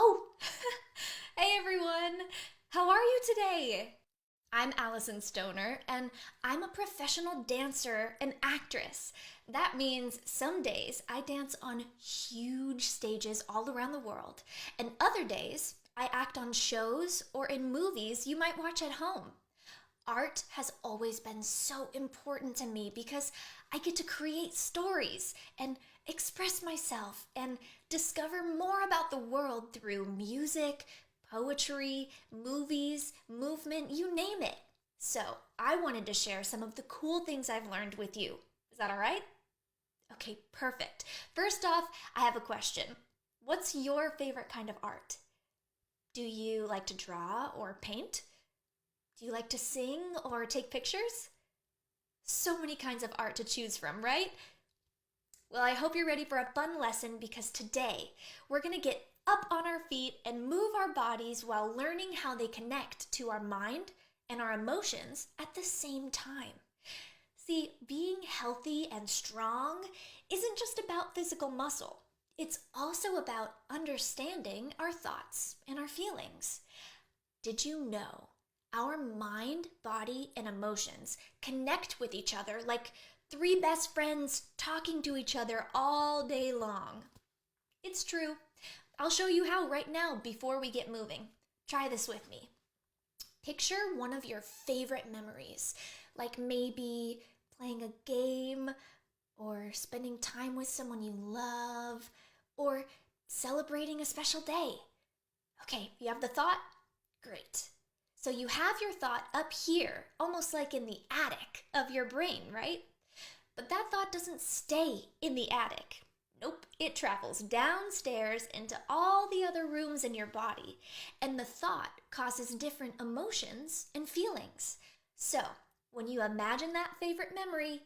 Oh, hey everyone! How are you today? I'm Alyson Stoner, and I'm a professional dancer and actress. That means some days I dance on huge stages all around the world, and other days I act on shows or in movies you might watch at home. Art has always been so important to me because I get to create stories and express myself and discover more about the world through music, poetry, movies, movement, you name it. So, I wanted to share some of the cool things I've learned with you. Is that all right? Okay, perfect. First off, I have a question. What's your favorite kind of art? Do you like to draw or paint? Do you like to sing or take pictures? So many kinds of art to choose from, right? Well, I hope you're ready for a fun lesson because today we're going to get up on our feet and move our bodies while learning how they connect to our mind and our emotions at the same time. See, being healthy and strong isn't just about physical muscle. It's also about understanding our thoughts and our feelings. Did you know our mind, body, and emotions connect with each other like three best friends talking to each other all day long? It's true. I'll show you how right now before we get moving. Try this with me. Picture one of your favorite memories, like maybe playing a game or spending time with someone you love or celebrating a special day. Okay, you have the thought? Great. So you have your thought up here, almost like in the attic of your brain, right? But that thought doesn't stay in the attic. Nope, it travels downstairs into all the other rooms in your body, and the thought causes different emotions and feelings. So, when you imagine that favorite memory,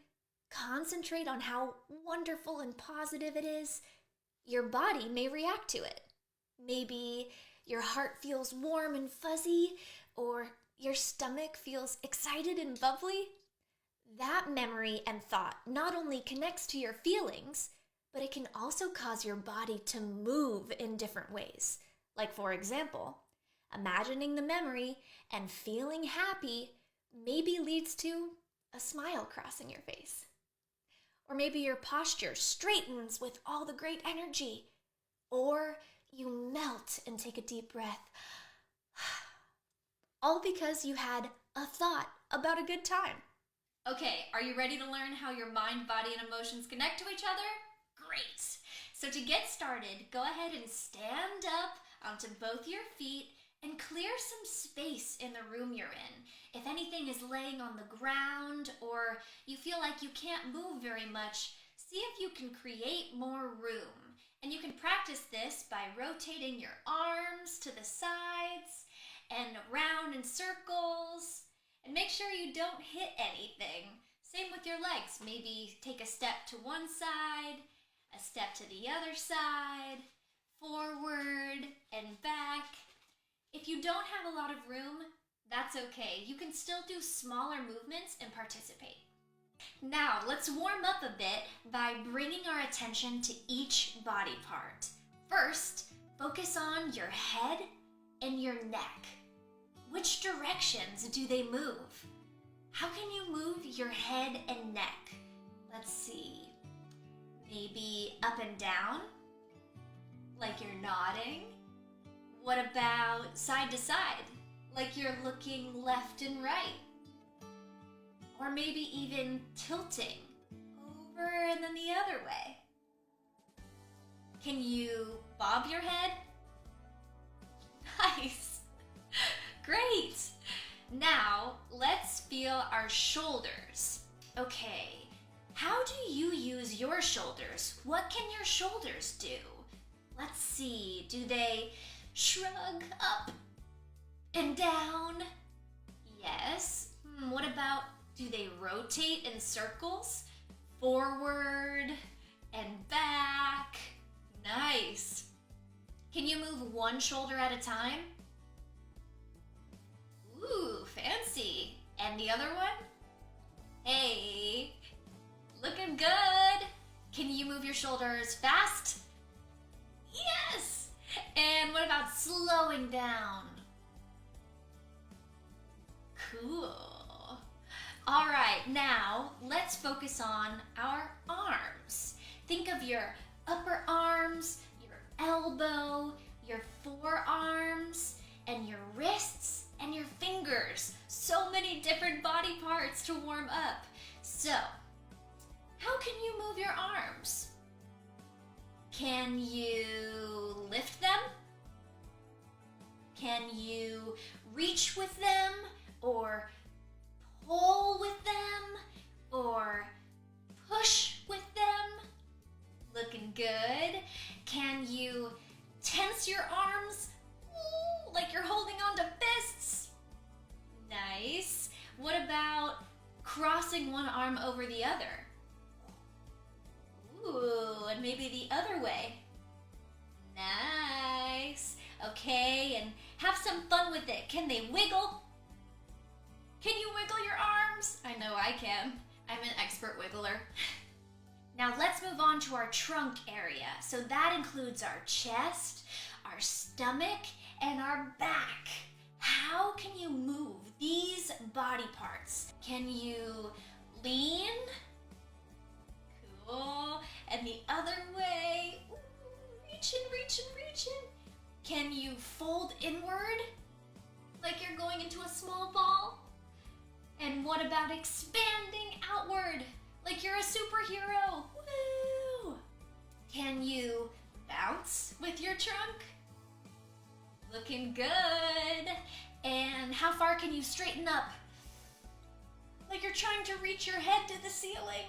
concentrate on how wonderful and positive it is. Your body may react to it. Maybe your heart feels warm and fuzzy, or your stomach feels excited and bubbly. That memory and thought not only connects to your feelings, but it can also cause your body to move in different ways. Like, for example, imagining the memory and feeling happy maybe leads to a smile crossing your face. Or maybe your posture straightens with all the great energy. Or you melt and take a deep breath. All because you had a thought about a good time. Okay, are you ready to learn how your mind, body, and emotions connect to each other? Great. So to get started, go ahead and stand up onto both your feet and clear some space in the room you're in. If anything is laying on the ground or you feel like you can't move very much, see if you can create more room. And you can practice this by rotating your arms to the sides and around in circles. And make sure you don't hit anything. Same with your legs. Maybe take a step to one side, a step to the other side, forward and back. If you don't have a lot of room, that's okay. You can still do smaller movements and participate. Now, let's warm up a bit by bringing our attention to each body part. First, focus on your head and your neck. Which directions do they move? How can you move your head and neck? Let's see. Maybe up and down, like you're nodding. What about side to side, like you're looking left and right? Or maybe even tilting over and then the other way. Can you bob your head? Nice. Great. Now, let's feel our shoulders. Okay, how do you use your shoulders? What can your shoulders do? Let's see, do they shrug up and down? Yes. What about, do they rotate in circles? Forward and back. Nice. Can you move one shoulder at a time? Ooh, fancy. And the other one? Hey, looking good. Can you move your shoulders fast? Yes. And what about slowing down. Cool. All right, now let's focus on our arms. Think of your upper arms, your elbow, your forearms, and your wrists and your fingers. So many different body parts to warm up. So, how can you move your arms? Can you lift them? Can you reach with them or pull with them or push with them? Looking good. Can you tense your arms like you're holding on to fists? Nice. What about crossing one arm over the other? Ooh, and maybe the other way. Nice. Okay, and have some fun with it. Can they wiggle? Can you wiggle your arms? I know I can. I'm an expert wiggler. Now let's move on to our trunk area. So that includes our chest, our stomach, and our back. How can you move these body parts? Can you lean? Cool. And the other way. Ooh, reaching, reaching, reaching. Can you fold inward like you're going into a small ball? And what about expanding outward like you're a superhero? Woo! Can you bounce with your trunk? Looking good. And how far can you straighten up? Like you're trying to reach your head to the ceiling.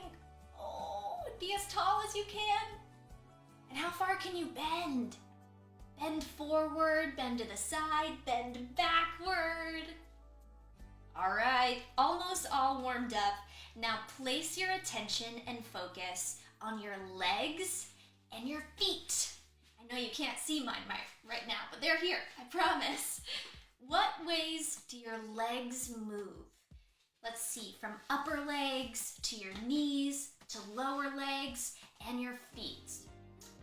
Oh, and be as tall as you can. And how far can you bend? Bend forward, bend to the side, bend backward. All right, almost all warmed up. Now place your attention and focus on your legs and your feet. I know you can't see mine right now, but they're here, I promise. What ways do your legs move? Let's see, from upper legs to your knees to lower legs and your feet.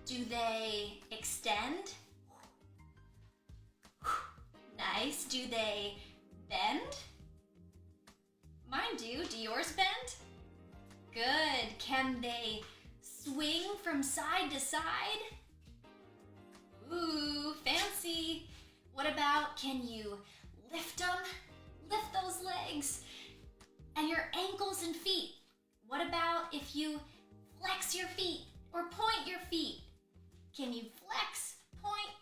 Do they extend? Nice. Do they bend? Mine do. Do yours bend? Good. Can they swing from side to side? Ooh, fancy. What about, can you lift them? Lift those legs. And your ankles and feet. What about if you flex your feet or point your feet? Can you flex, point,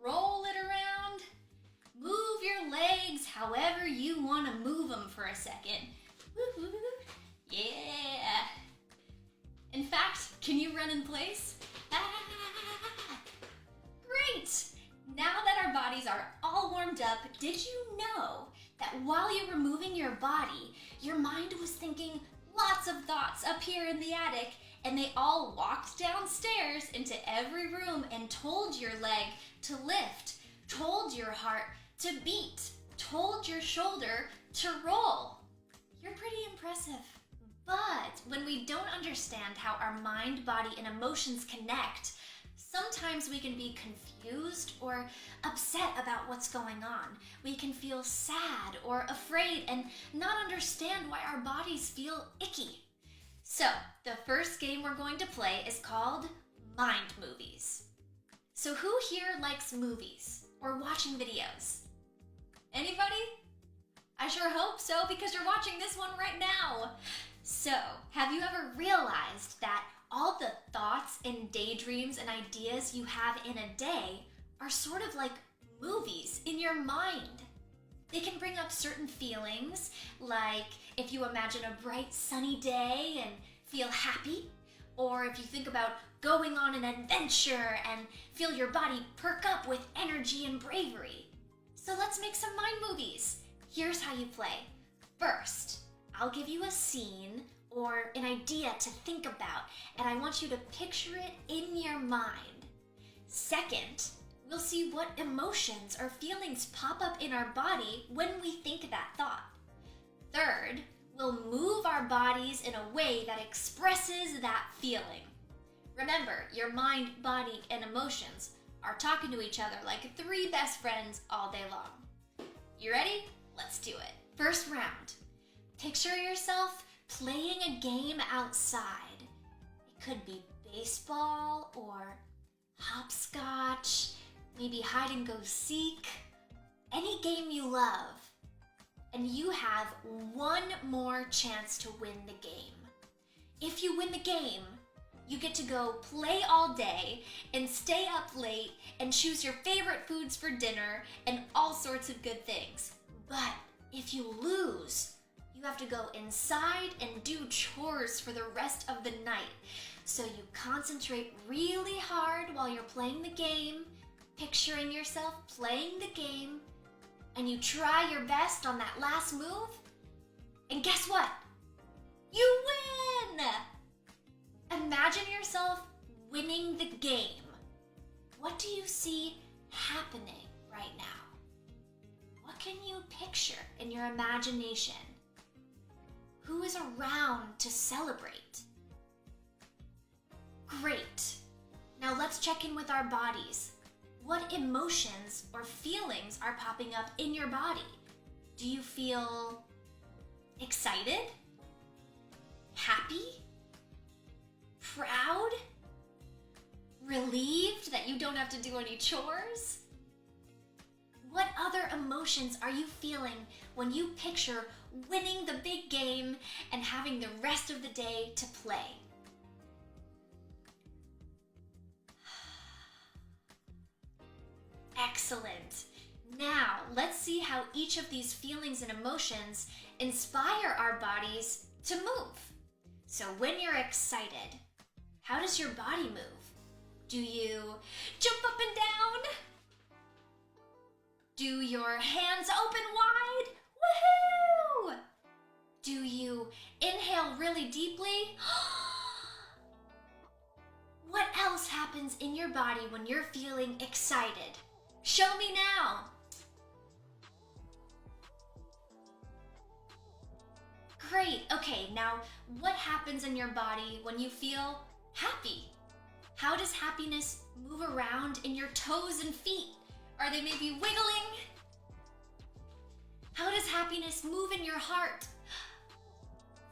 roll it around? Move your legs however you want to move them for a second. Woo-hoo. Yeah. In fact, can you run in place? Great! Now that our bodies are all warmed up, did you know that while you were moving your body, your mind was thinking lots of thoughts up here in the attic, and they all walked downstairs into every room and told your leg to lift, told your heart to beat, told your shoulder to roll. You're pretty impressive. But when we don't understand how our mind, body, and emotions connect, sometimes we can be confused or upset about what's going on. We can feel sad or afraid and not understand why our bodies feel icky. So, the first game we're going to play is called Mind Movies. So who here likes movies or watching videos? Anybody? I sure hope so, because you're watching this one right now. So, have you ever realized that all the thoughts and daydreams and ideas you have in a day are sort of like movies in your mind? They can bring up certain feelings, like if you imagine a bright sunny day and feel happy, or if you think about going on an adventure and feel your body perk up with energy and bravery. So let's make some mind movies. Here's how you play. First, I'll give you a scene or an idea to think about, and I want you to picture it in your mind. Second, we'll see what emotions or feelings pop up in our body when we think that thought. Third, we'll move our bodies in a way that expresses that feeling. Remember, your mind, body, and emotions are talking to each other like three best friends all day long. You ready? Let's do it. First round. Picture yourself playing a game outside. It could be baseball or hopscotch, maybe hide and go seek, any game you love. And you have one more chance to win the game. If you win the game, you get to go play all day and stay up late and choose your favorite foods for dinner and all sorts of good things. But if you lose, you have to go inside and do chores for the rest of the night. So you concentrate really hard while you're playing the game, picturing yourself playing the game, and you try your best on that last move, and guess what? You win! Imagine yourself winning the game. What do you see happening right now? What can you picture in your imagination? Who is around to celebrate? Great. Now let's check in with our bodies. What emotions or feelings are popping up in your body? Do you feel excited? Happy? Proud? Relieved that you don't have to do any chores? What other emotions are you feeling when you picture winning the big game and having the rest of the day to play? Excellent. Now, let's see how each of these feelings and emotions inspire our bodies to move. So when you're excited, how does your body move? Do you jump up and down? Do your hands open wide? Woohoo! Do you inhale really deeply? What else happens in your body when you're feeling excited? Show me now. Great. Okay, now what happens in your body when you feel happy? How does happiness move around in your toes and feet? Are they maybe wiggling? How does happiness move in your heart?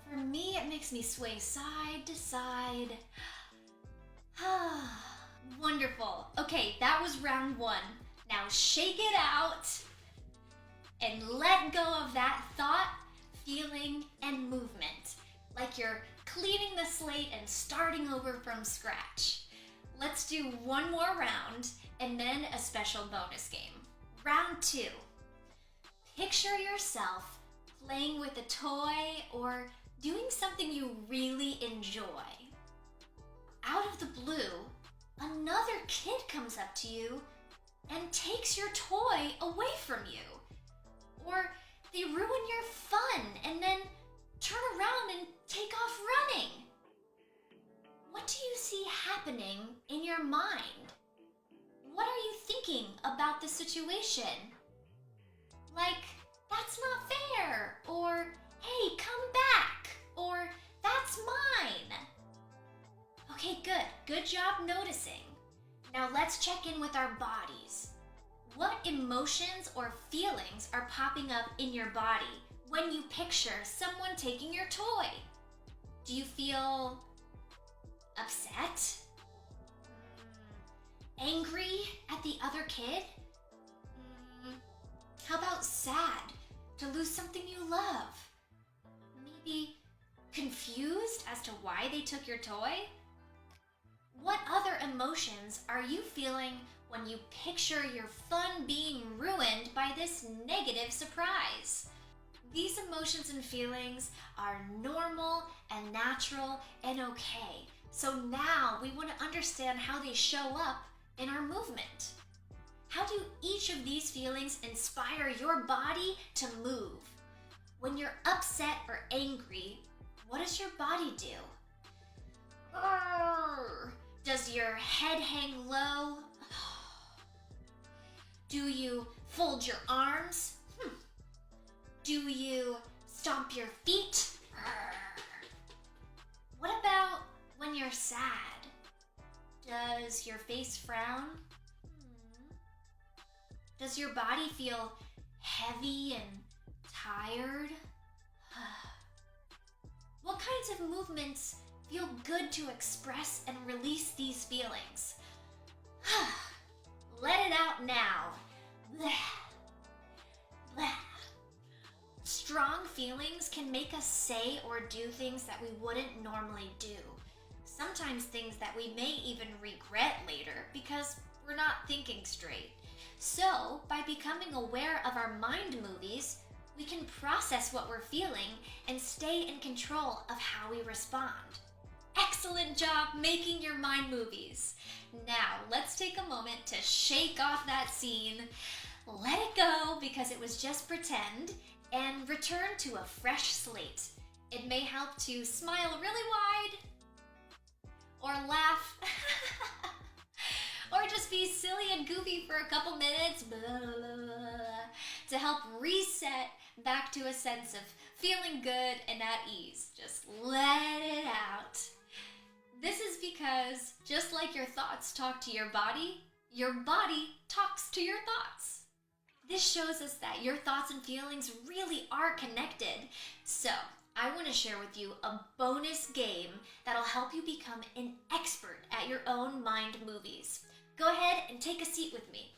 For me, it makes me sway side to side. Wonderful. Okay, that was round one. Now shake it out and let go of that thought, feeling, and movement, like you're cleaning the slate and starting over from scratch. Let's do one more round and then a special bonus game. Round two. Picture yourself playing with a toy or doing something you really enjoy. Out of the blue, another kid comes up to you and takes your toy away from you. Or they ruin your fun and then turn around and take off running. What do you see happening in your mind? What are you thinking about the situation? Like, that's not fair, or hey, come back, or that's mine. Okay, good. Good job noticing. Now let's check in with our bodies. What emotions or feelings are popping up in your body when you picture someone taking your toy? Do you feel upset? Angry at the other kid? How about sad to lose something you love? Maybe confused as to why they took your toy? What other emotions are you feeling when you picture your fun being ruined by this negative surprise? These emotions and feelings are normal and natural and okay. So now we want to understand how they show up in our movement. How do each of these feelings inspire your body to move? When you're upset or angry, what does your body do? Arrgh. Does your head hang low? Do you fold your arms? Do you stomp your feet? What about when you're sad? Does your face frown? Does your body feel heavy and tired? What kinds of movements feel good to express and release these feelings? Let it out now. Strong feelings can make us say or do things that we wouldn't normally do. Sometimes things that we may even regret later because we're not thinking straight. So, by becoming aware of our mind movies, we can process what we're feeling and stay in control of how we respond. Excellent job making your mind movies. Now, let's take a moment to shake off that scene, let it go because it was just pretend, and return to a fresh slate. It may help to smile really wide, or laugh, or just be silly and goofy for a couple minutes, to help reset back to a sense of feeling good and at ease. Just let it out. This is because just like your thoughts talk to your body talks to your thoughts. This shows us that your thoughts and feelings really are connected. So, I want to share with you a bonus game that'll help you become an expert at your own mind movies. Go ahead and take a seat with me.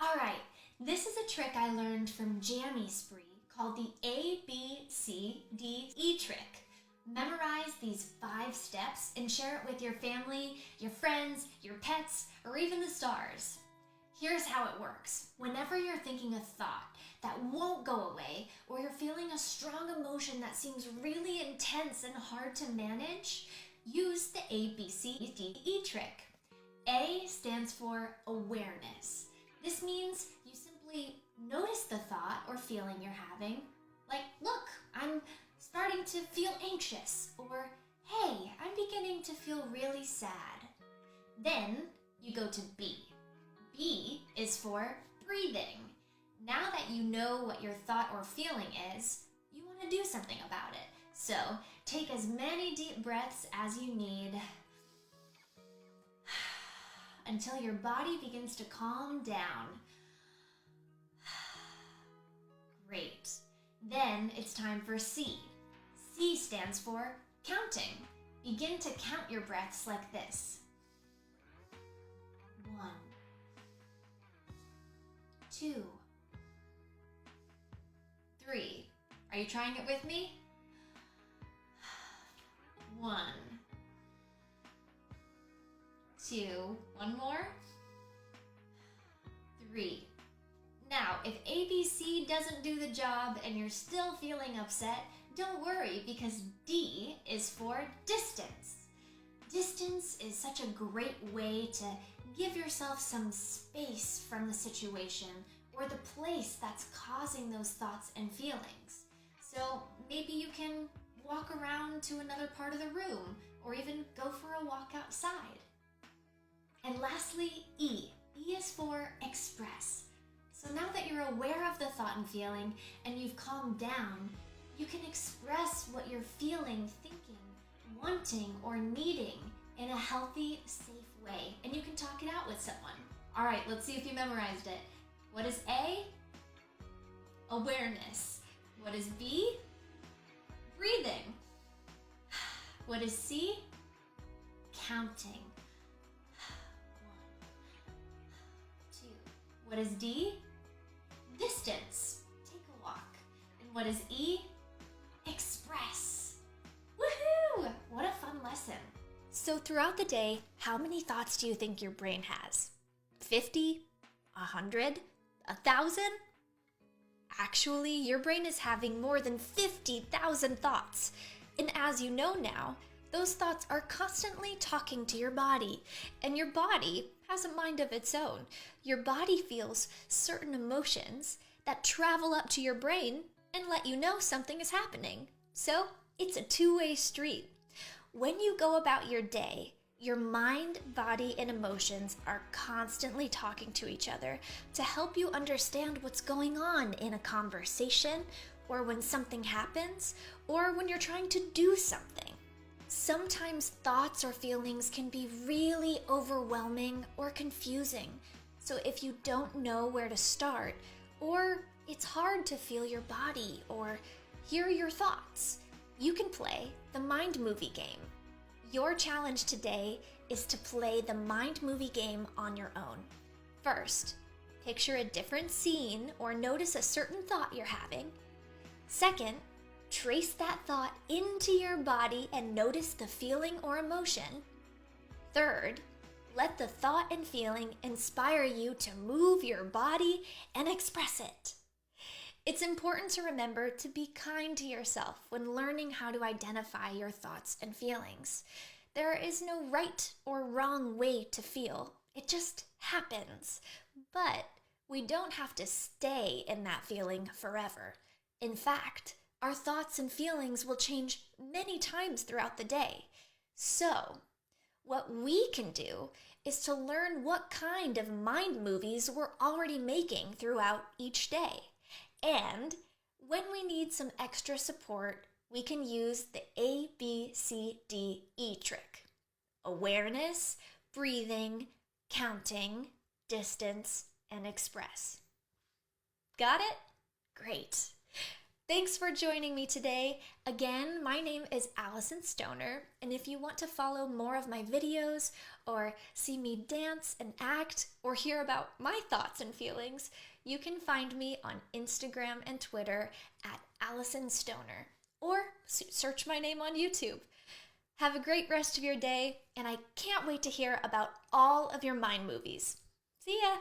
Alright, this is a trick I learned from Jammy Spree called the ABCDE Trick. Memorize these 5 steps and share it with your family, your friends, your pets, or even the stars. Here's how it works. Whenever you're thinking a thought that won't go away, or you're feeling a strong emotion that seems really intense and hard to manage, use the ABCDE trick. A stands for awareness. This means you simply notice the thought or feeling you're having. Like, look, I'm starting to feel anxious, or hey, I'm beginning to feel really sad. Then you go to B. B is for breathing. Now that you know what your thought or feeling is, you want to do something about it. So take as many deep breaths as you need until your body begins to calm down. Great. Then it's time for C. C stands for counting. Begin to count your breaths like this. 1, 2, 3. Are you trying it with me? 1, 2, one more, 3. Now, if ABC doesn't do the job and you're still feeling upset, don't worry because D is for distance. Distance is such a great way to give yourself some space from the situation or the place that's causing those thoughts and feelings. So maybe you can walk around to another part of the room or even go for a walk outside. And lastly, E. E is for express. So now that you're aware of the thought and feeling and you've calmed down, you can express what you're feeling, thinking, wanting, or needing in a healthy, safe way. And you can talk it out with someone. All right, let's see if you memorized it. What is A? Awareness. What is B? Breathing. What is C? Counting. 1, 2. What is D? Distance. Take a walk. And what is E? Express. Woohoo! What a fun lesson. So throughout the day, how many thoughts do you think your brain has? 50? 100? 1,000? Actually, your brain is having more than 50,000 thoughts. And as you know now, those thoughts are constantly talking to your body. And your body has a mind of its own. Your body feels certain emotions that travel up to your brain and let you know something is happening. So it's a two-way street. When you go about your day, your mind, body, and emotions are constantly talking to each other to help you understand what's going on in a conversation, or when something happens, or when you're trying to do something. Sometimes thoughts or feelings can be really overwhelming or confusing. So if you don't know where to start, or it's hard to feel your body or hear your thoughts, you can play the Mind Movie game. Your challenge today is to play the Mind Movie game on your own. First, picture a different scene or notice a certain thought you're having. Second, trace that thought into your body and notice the feeling or emotion. Third, let the thought and feeling inspire you to move your body and express it. It's important to remember to be kind to yourself when learning how to identify your thoughts and feelings. There is no right or wrong way to feel. It just happens. But we don't have to stay in that feeling forever. In fact, our thoughts and feelings will change many times throughout the day. So, what we can do is to learn what kind of mind movies we're already making throughout each day. And when we need some extra support, we can use the ABCDE trick. Awareness, breathing, counting, distance, and express. Got it? Great. Thanks for joining me today. Again, my name is Alyson Stoner, and if you want to follow more of my videos or see me dance and act or hear about my thoughts and feelings, you can find me on Instagram and Twitter at Alyson Stoner, or search my name on YouTube. Have a great rest of your day, and I can't wait to hear about all of your mind movies. See ya!